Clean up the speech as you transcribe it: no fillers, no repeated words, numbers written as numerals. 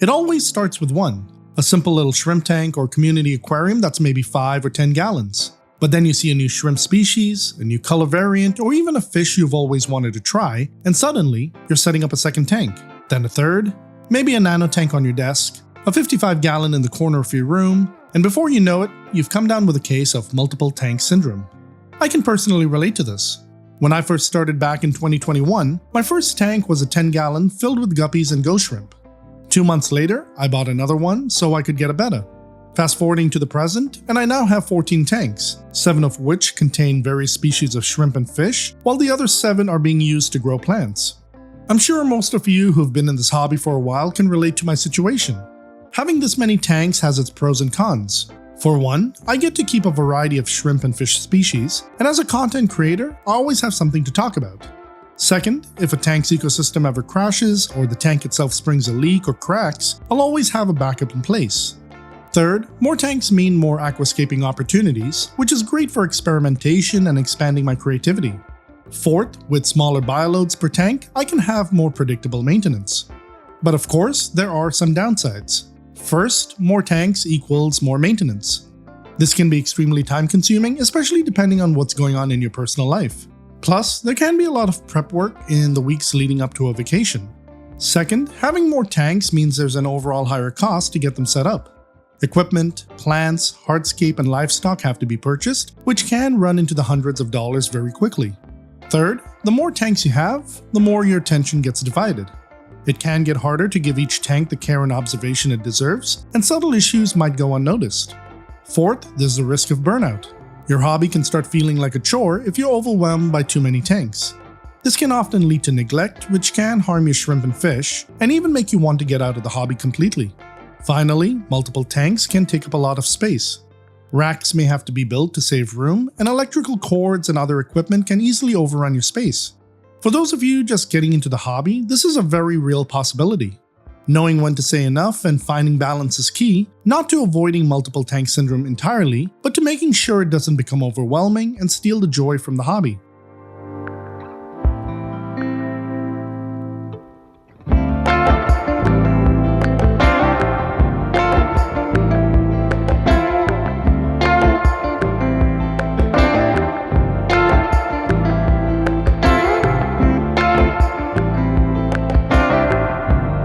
It always starts with one, a simple little shrimp tank or community aquarium that's maybe 5 or 10 gallons. But then you see a new shrimp species, a new color variant, or even a fish you've always wanted to try, and suddenly you're setting up a second tank, then a third, maybe a nano tank on your desk, a 55-gallon in the corner of your room, and before you know it, you've come down with a case of multiple tank syndrome. I can personally relate to this. When I first started back in 2021, my first tank was a 10-gallon filled with guppies and ghost shrimp. 2 months later, I bought another one so I could get a betta. Fast forwarding to the present, and I now have 14 tanks, 7 of which contain various species of shrimp and fish, while the other 7 are being used to grow plants. I'm sure most of you who've been in this hobby for a while can relate to my situation. Having this many tanks has its pros and cons. For one, I get to keep a variety of shrimp and fish species, and as a content creator, I always have something to talk about. Second, if a tank's ecosystem ever crashes, or the tank itself springs a leak or cracks, I'll always have a backup in place. Third, more tanks mean more aquascaping opportunities, which is great for experimentation and expanding my creativity. Fourth, with smaller bioloads per tank, I can have more predictable maintenance. But of course, there are some downsides. First, more tanks equals more maintenance. This can be extremely time-consuming, especially depending on what's going on in your personal life. Plus, there can be a lot of prep work in the weeks leading up to a vacation. Second, having more tanks means there's an overall higher cost to get them set up. Equipment, plants, hardscape, and livestock have to be purchased, which can run into the hundreds of dollars very quickly. Third, the more tanks you have, the more your attention gets divided. It can get harder to give each tank the care and observation it deserves, and subtle issues might go unnoticed. Fourth, there's the risk of burnout. Your hobby can start feeling like a chore if you're overwhelmed by too many tanks. This can often lead to neglect, which can harm your shrimp and fish, and even make you want to get out of the hobby completely. Finally, multiple tanks can take up a lot of space. Racks may have to be built to save room, and electrical cords and other equipment can easily overrun your space. For those of you just getting into the hobby, this is a very real possibility. Knowing when to say enough and finding balance is key, not to avoiding multiple tank syndrome entirely, but to making sure it doesn't become overwhelming and steal the joy from the hobby.